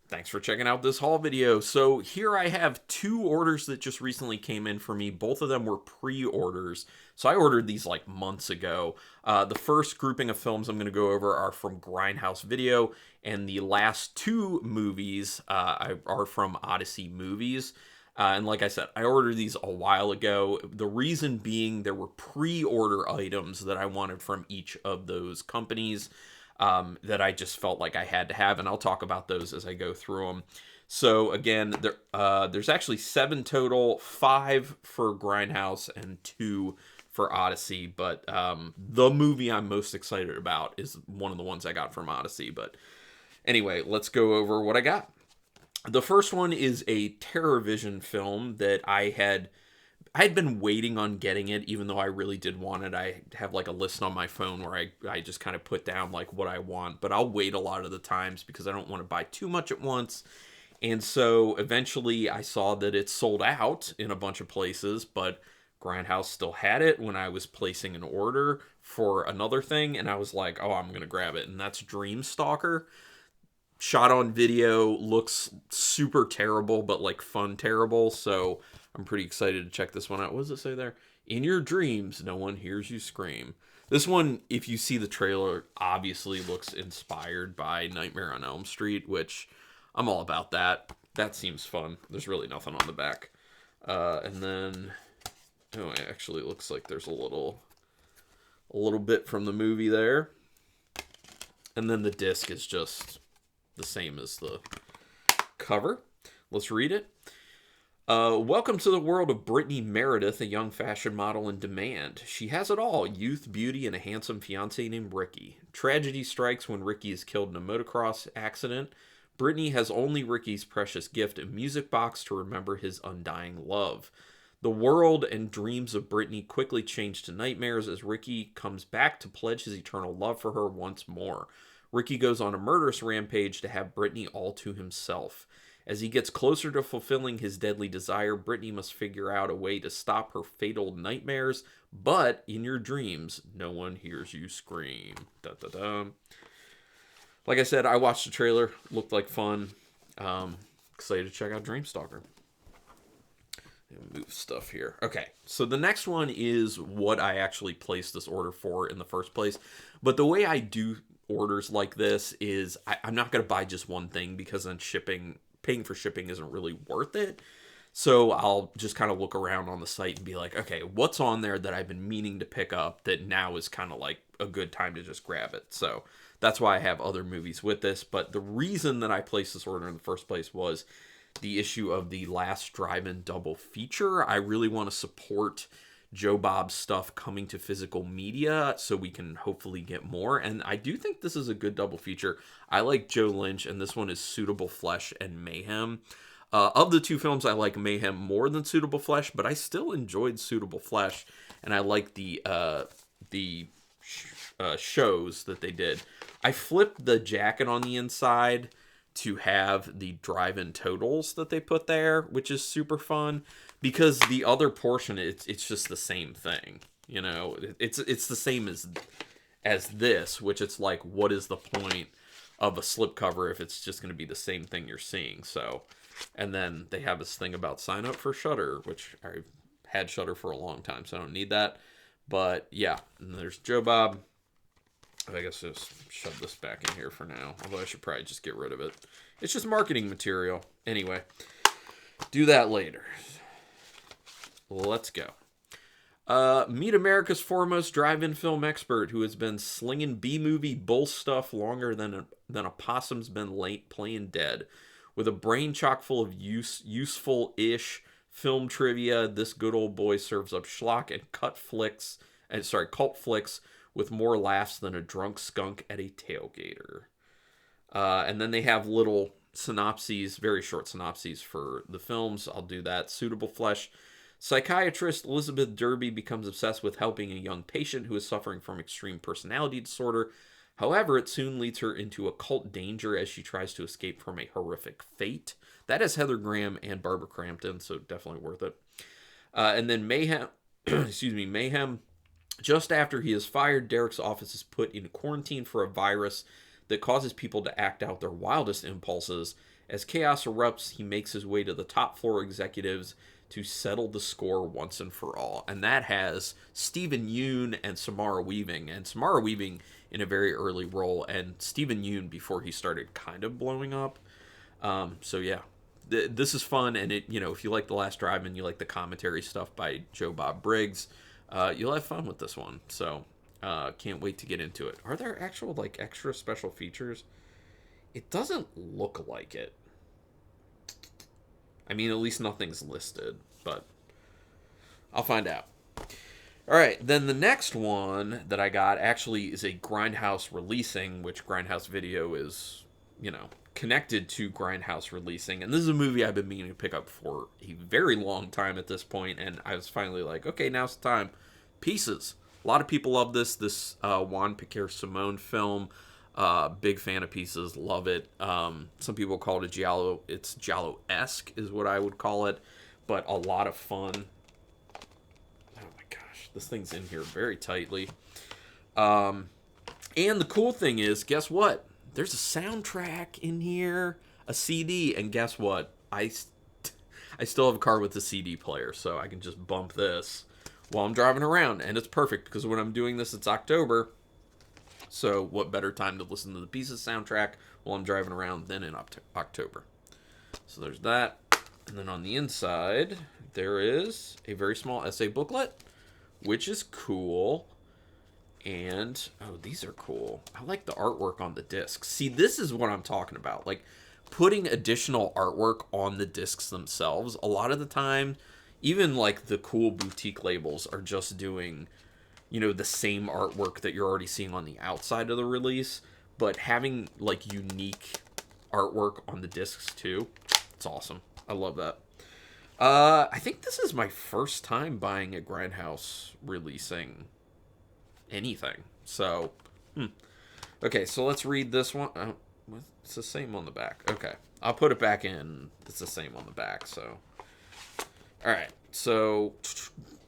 Thanks for checking out this haul video. So here I have two orders that just recently came in for me. Both of them were pre-orders. So I ordered these like months ago. The first grouping of films I'm going to go over are from Grindhouse Video, and the last two movies are from Odyssey Movies. And like I said, I ordered these a while ago. The reason being there were pre-order items that I wanted from each of those companies that I just felt like I had to have, and I'll talk about those as I go through them. So again, there's actually 7 total, 5 for Grindhouse and 2 for Odyssey. But the movie I'm most excited about is one of the ones I got from Odyssey. But anyway, let's go over what I got. The first one is a TerrorVision film that I had been waiting on getting it, even though I really did want it. I have like a list on my phone where I just kind of put down like what I want, but I'll wait a lot of the times because I don't want to buy too much at once. And so eventually I saw that it sold out in a bunch of places, but Grindhouse still had it when I was placing an order for another thing, and I was like, oh, I'm going to grab it. And that's Dreamstalker. Shot on video, looks super terrible, but like fun terrible. So I'm pretty excited to check this one out. What does it say there? In your dreams, no one hears you scream. This one, if you see the trailer, obviously looks inspired by Nightmare on Elm Street, which I'm all about that. That seems fun. There's really nothing on the back. And then, oh, it actually looks like there's a little bit from the movie there. And then the disc is just the same as the cover. Let's read it. Welcome to the world of Brittany Meredith, a young fashion model in demand. She has it all, youth, beauty, and a handsome fiancé named Ricky. Tragedy strikes when Ricky is killed in a motocross accident. Brittany has only Ricky's precious gift, a music box to remember his undying love. The world and dreams of Brittany quickly change to nightmares as Ricky comes back to pledge his eternal love for her once more. Ricky goes on a murderous rampage to have Brittany all to himself. As he gets closer to fulfilling his deadly desire, Brittany must figure out a way to stop her fatal nightmares, but in your dreams, no one hears you scream. Dun, dun, dun. Like I said, I watched the trailer, looked like fun. Excited to check out Dreamstalker. Move stuff here. Okay, so the next one is what I actually placed this order for in the first place. But the way I do orders like this is I'm not going to buy just one thing because then paying for shipping isn't really worth it. So I'll just kind of look around on the site and be like, okay, what's on there that I've been meaning to pick up that now is kind of like a good time to just grab it. So that's why I have other movies with this. But the reason that I placed this order in the first place was the issue of the last drive-in double feature. I really want to support Joe Bob's stuff coming to physical media so we can hopefully get more. And I do think this is a good double feature. I like Joe Lynch, and this one is Suitable Flesh and Mayhem. Of the two films, I like Mayhem more than Suitable Flesh, but I still enjoyed Suitable Flesh, and I like the shows that they did. I flipped the jacket on the inside to have the drive-in totals that they put there, which is super fun. Because the other portion, it's just the same thing, you know. It's the same as this, which it's like, what is the point of a slipcover if it's just going to be the same thing you're seeing? So, and then they have this thing about sign up for Shudder, which I've had Shudder for a long time, so I don't need that. But yeah, and there's Joe Bob. I guess just shove this back in here for now. Although I should probably just get rid of it. It's just marketing material. Anyway, do that later. Let's go. Meet America's foremost drive-in film expert who has been slinging B-movie bull stuff longer than a possum's been playing dead. With a brain chock full of useful-ish film trivia, this good old boy serves up schlock and cult flicks with more laughs than a drunk skunk at a tailgater. And then they have little synopses, very short synopses for the films. I'll do that. Suitable Flesh. Psychiatrist Elizabeth Derby becomes obsessed with helping a young patient who is suffering from extreme personality disorder. However, it soon leads her into occult danger as she tries to escape from a horrific fate. That is Heather Graham and Barbara Crampton, so definitely worth it. And then Mayhem, Mayhem. Just after he is fired, Derek's office is put in quarantine for a virus that causes people to act out their wildest impulses. As chaos erupts, he makes his way to the top floor executives to settle the score once and for all. And that has Stephen Yeun and Samara Weaving. And Samara Weaving in a very early role, and Stephen Yeun before he started kind of blowing up. So yeah, this is fun, and if you like The Last Drive and you like the commentary stuff by Joe Bob Briggs, you'll have fun with this one. So can't wait to get into it. Are there actual extra special features? It doesn't look like it. I mean, at least nothing's listed, but I'll find out. All right, then the next one that I got actually is a Grindhouse releasing, which Grindhouse Video is, connected to Grindhouse releasing. And this is a movie I've been meaning to pick up for a very long time at this point, and I was finally like, okay, now's the time. Pieces. A lot of people love this Juan Piquer-Simon film. Big fan of Pieces, love it. Some people call it a giallo. It's giallo-esque is what I would call it, but a lot of fun. Oh my gosh, this thing's in here very tightly. And the cool thing is, guess what? There's a soundtrack in here, a CD, and guess what? I still have a car with a CD player, so I can just bump this while I'm driving around, and it's perfect because when I'm doing this, it's October. So what better time to listen to the Pieces soundtrack while I'm driving around than in October? So there's that. And then on the inside, there is a very small essay booklet, which is cool. And, oh, these are cool. I like the artwork on the discs. See, this is what I'm talking about. Like, putting additional artwork on the discs themselves. A lot of the time, even, the cool boutique labels are just doing, the same artwork that you're already seeing on the outside of the release. But having, unique artwork on the discs, too. It's awesome. I love that. I think this is my first time buying a Grindhouse releasing anything. So, okay, so let's read this one. Oh, it's the same on the back. Okay, I'll put it back in. It's the same on the back, so. All right, so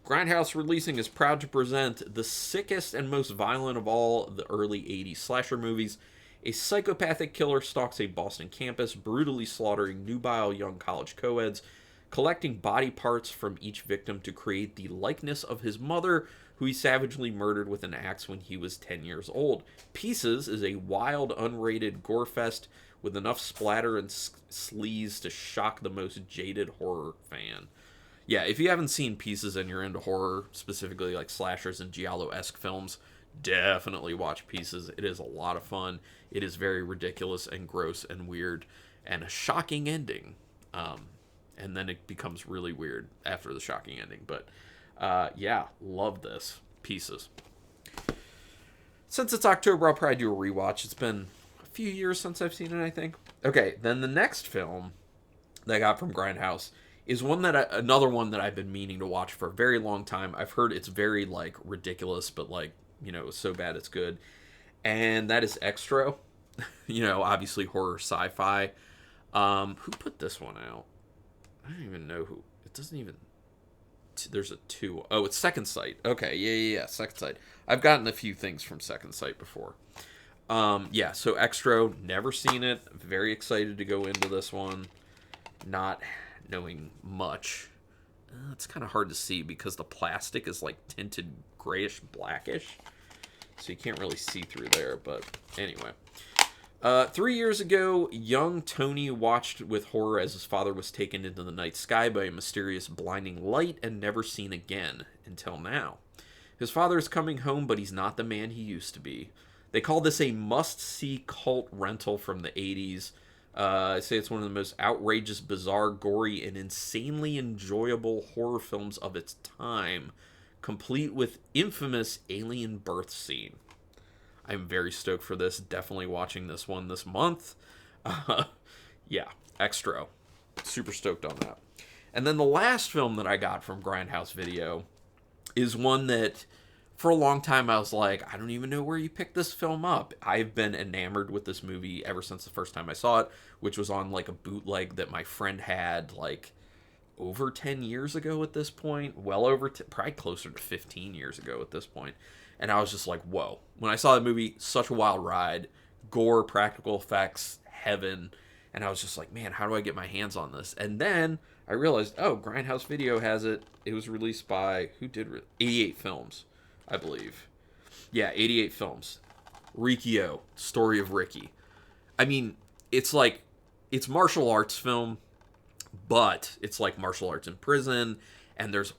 Grindhouse Releasing is proud to present the sickest and most violent of all the early 80s slasher movies. A psychopathic killer stalks a Boston campus, brutally slaughtering nubile young college co-eds, collecting body parts from each victim to create the likeness of his mother, who he savagely murdered with an axe when he was 10 years old. Pieces is a wild, unrated gore fest with enough splatter and sleaze to shock the most jaded horror fan. Yeah, if you haven't seen Pieces and you're into horror, specifically slashers and giallo-esque films, definitely watch Pieces. It is a lot of fun. It is very ridiculous and gross and weird, and a shocking ending. And then it becomes really weird after the shocking ending. But, yeah, love this. Pieces. Since it's October, I'll probably do a rewatch. It's been a few years since I've seen it, I think. Okay, then the next film that I got from Grindhouse is another one that I've been meaning to watch for a very long time. I've heard it's very, ridiculous, but, so bad it's good. And that is Extra. Obviously horror sci-fi. Who put this one out? I don't even know who. It doesn't even. There's a 2. Oh, it's Second Sight. Okay, yeah. Second Sight. I've gotten a few things from Second Sight before. Yeah, so Extra, never seen it. Very excited to go into this one. Not knowing much. It's kind of hard to see because the plastic is tinted grayish blackish. So you can't really see through there, but anyway. 3 years ago, young Tony watched with horror as his father was taken into the night sky by a mysterious blinding light and never seen again, until now. His father is coming home, but he's not the man he used to be. They call this a must-see cult rental from the 80s. I say it's one of the most outrageous, bizarre, gory, and insanely enjoyable horror films of its time, complete with infamous alien birth scene. I'm very stoked for this. Definitely watching this one this month. Yeah, Extra. Super stoked on that. And then the last film that I got from Grindhouse Video is one that, for a long time, I was like, I don't even know where you picked this film up. I've been enamored with this movie ever since the first time I saw it, which was on a bootleg that my friend had over 10 years ago at this point. Well over, probably closer to 15 years ago at this point. And I was just like, whoa. When I saw the movie, such a wild ride. Gore, practical effects, heaven. And I was just like, man, how do I get my hands on this? And then I realized, oh, Grindhouse Video has it. It was released by, 88 Films, I believe. Yeah, 88 Films. Riki-Oh, Story of Riki. I mean, it's like, it's martial arts film, but it's like martial arts in prison, and there's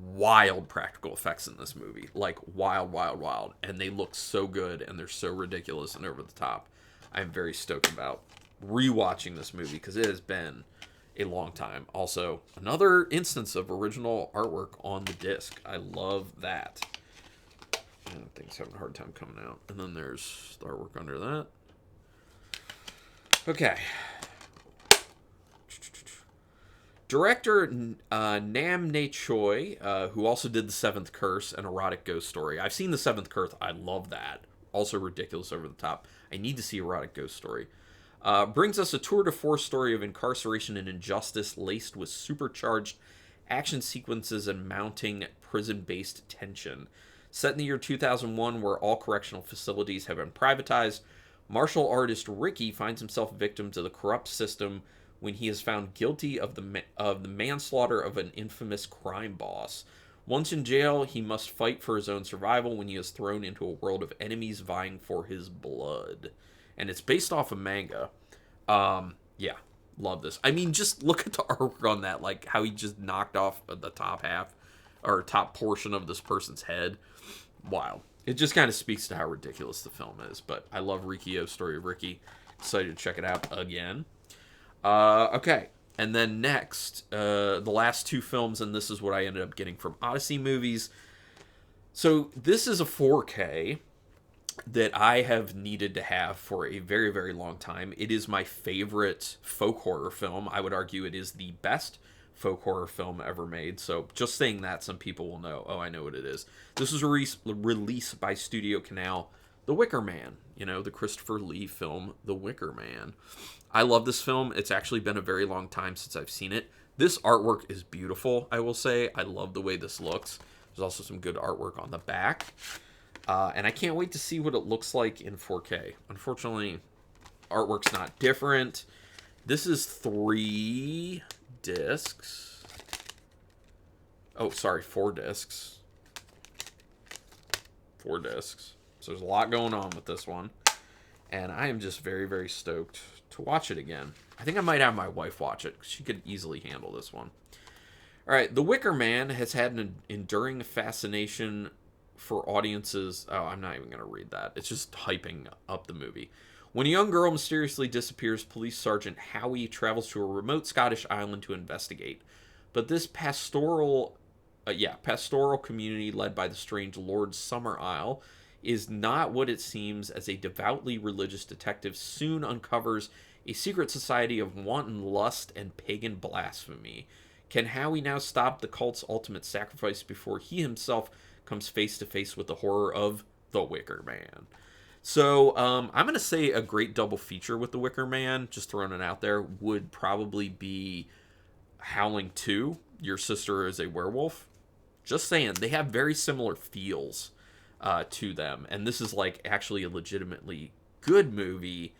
wild practical effects in this movie. Like, wild, wild, wild. And they look so good, and they're so ridiculous and over the top. I'm very stoked about rewatching this movie, because it has been a long time. Also, another instance of original artwork on the disc. I love that. And things having a hard time coming out. And then there's the artwork under that. Okay. Director Nam Ne Choi, who also did The Seventh Curse, an erotic ghost story. I've seen The Seventh Curse. I love that. Also ridiculous, over the top. I need to see erotic ghost story. Brings us a tour de force story of incarceration and injustice laced with supercharged action sequences and mounting prison-based tension. Set in the year 2001, where all correctional facilities have been privatized, martial artist Riki finds himself victim to the corrupt system when he is found guilty of the manslaughter of an infamous crime boss. Once in jail, he must fight for his own survival when he is thrown into a world of enemies vying for his blood. And it's based off a manga. Yeah, love this. I mean, just look at the artwork on that, like how he just knocked off the top half, or top portion of this person's head. Wow. It just kind of speaks to how ridiculous the film is. But I love Riki-Oh, Story of Riki. Excited to check it out again. Okay, and then next, the last two films, and this is what I ended up getting from Odyssey Movies. So this is a 4K that I have needed to have for a very, very long time. It is my favorite folk horror film. I would argue it is the best folk horror film ever made. So just saying that, some people will know, oh, I know what it is. This was released by Studio Canal, The Wicker Man. You know, the Christopher Lee film, The Wicker Man. I love this film. It's actually been a very long time since I've seen it. This artwork is beautiful, I will say. I love the way this looks. There's also some good artwork on the back. And I can't wait to see what it looks like in 4K. Unfortunately, artwork's not different. This is 3 discs. Oh, sorry, 4 discs. 4 discs. So there's a lot going on with this one. And I am just very, very stoked to watch it again. I think I might have my wife watch it, because she could easily handle this one. All right, The Wicker Man has had an enduring fascination for audiences. Oh, I'm not even going to read that. It's just hyping up the movie. When a young girl mysteriously disappears, Police Sergeant Howie travels to a remote Scottish island to investigate. But this pastoral community led by the strange Lord Summerisle is not what it seems, as a devoutly religious detective soon uncovers a secret society of wanton lust and pagan blasphemy. Can Howie now stop the cult's ultimate sacrifice before he himself comes face to face with the horror of The Wicker Man? So I'm going to say a great double feature with The Wicker Man, just throwing it out there, would probably be Howling 2, Your Sister is a Werewolf. Just saying, they have very similar feels to them. And this is like actually a legitimately good movie.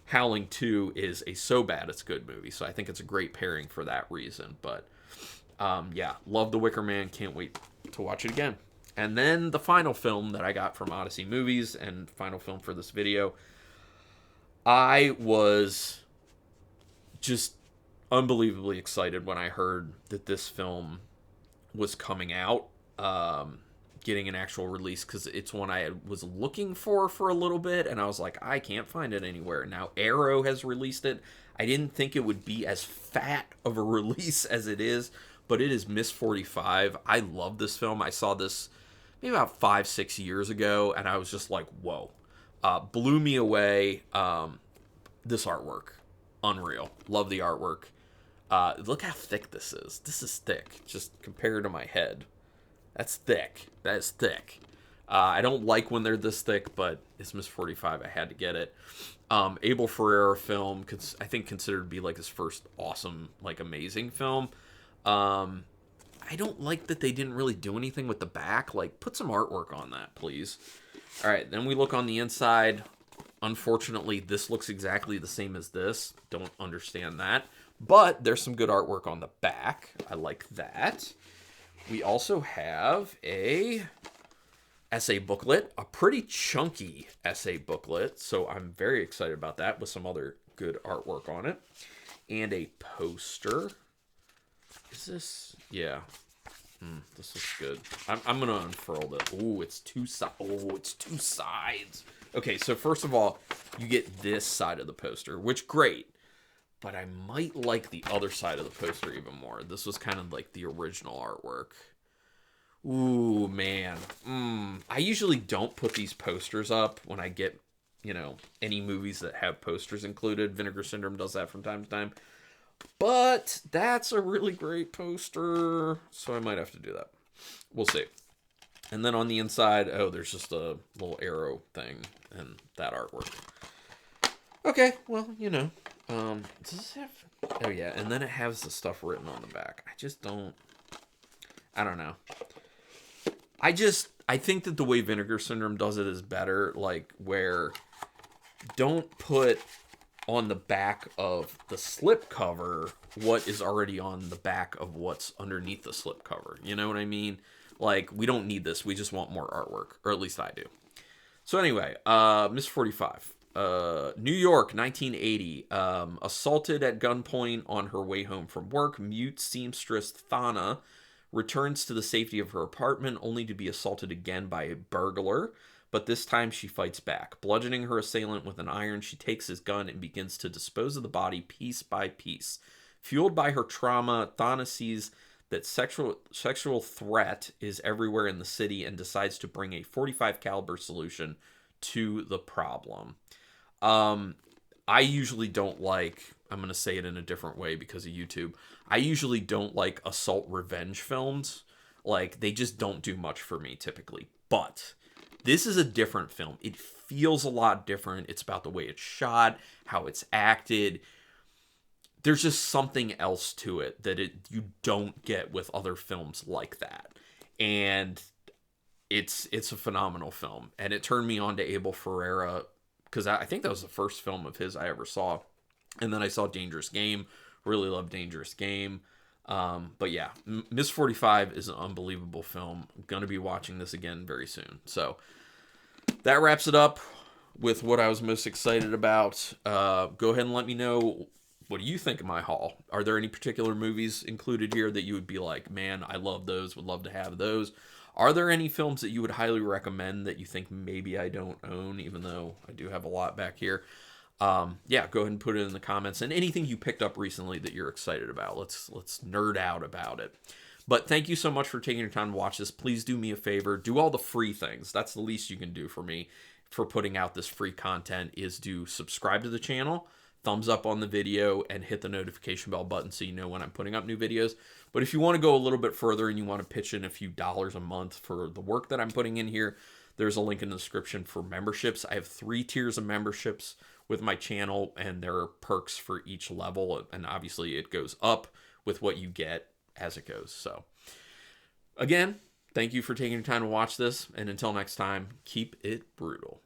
Howling 2 is a so bad it's good movie. So I think it's a great pairing for that reason. But yeah, love The Wicker Man. Can't wait to watch it again. And then the final film that I got from Odyssey Movies, and final film for this video, I was just unbelievably excited when I heard that this film was coming out, getting an actual release, because it's one I was looking for a little bit, and I was like, I can't find it anywhere. Now Arrow has released it. I didn't think it would be as fat of a release as it is, but it is Miss 45. I love this film. I saw this maybe about 5-6 years ago, and I was just like, whoa. Blew me away. This artwork, unreal. Love the artwork. Look how thick this is. This is thick, just compared to my head. That's thick. That is thick. I don't like when they're this thick, but it's Miss 45. I had to get it. Abel Ferrara film, I think considered to be like his first awesome, like amazing film. I don't like that they didn't really do anything with the back. Like, put some artwork on that, please. All right, then we look on the inside. Unfortunately, this looks exactly the same as this. Don't understand that. But there's some good artwork on the back. I like that. We also have a essay booklet, a pretty chunky essay booklet. So I'm very excited about that with some other good artwork on it. And a poster. Is this? Yeah. This looks good. I'm going to unfurl this. Ooh, it's two sides. Oh, it's two sides. Okay, so first of all, you get this side of the poster, which great. But I might like the other side of the poster even more. This was kind of like the original artwork. Ooh, man. I usually don't put these posters up when I get, any movies that have posters included. Vinegar Syndrome does that from time to time. But that's a really great poster, so I might have to do that. We'll see. And then on the inside, there's just a little arrow thing and that artwork. Okay, well, does this have... Oh, yeah, and then it has the stuff written on the back. I don't know. I think that the way Vinegar Syndrome does it is better, like, where don't put on the back of the slip cover what is already on the back of what's underneath the slip cover. You know what I mean? Like, we don't need this. We just want more artwork, or at least I do. So anyway, Miss 45. New York, 1980. Assaulted at gunpoint on her way home from work, mute seamstress Thana returns to the safety of her apartment only to be assaulted again by a burglar, but this time she fights back. Bludgeoning her assailant with an iron, she takes his gun and begins to dispose of the body piece by piece. Fueled by her trauma, Thana sees that sexual threat is everywhere in the city and decides to bring a .45 caliber solution to the problem. I usually don't like, I'm going to say it in a different way because of YouTube. I usually don't like assault revenge films. Like, they just don't do much for me typically. But this is a different film. It feels a lot different. It's about the way it's shot, how it's acted. There's just something else to it that you don't get with other films like that. And it's a phenomenal film. And it turned me on to Abel Ferrara because I think that was the first film of his I ever saw. And then I saw Dangerous Game. Really love Dangerous Game. But yeah, Miss 45 is an unbelievable film. I'm going to be watching this again very soon. So that wraps it up with what I was most excited about. Go ahead and let me know, what do you think of my haul? Are there any particular movies included here that you would be like, man, I love those, would love to have those? Are there any films that you would highly recommend that you think maybe I don't own, even though I do have a lot back here? Yeah, go ahead and put it in the comments. And anything you picked up recently that you're excited about. Let's nerd out about it. But thank you so much for taking your time to watch this. Please do me a favor. Do all the free things. That's the least you can do for me for putting out this free content, is to subscribe to the channel, thumbs up on the video, and hit the notification bell button so you know when I'm putting up new videos. But if you want to go a little bit further and you want to pitch in a few dollars a month for the work that I'm putting in here, there's a link in the description for memberships. I have 3 tiers of memberships with my channel, and there are perks for each level, and obviously it goes up with what you get as it goes. So again, thank you for taking your time to watch this, and until next time, keep it brutal.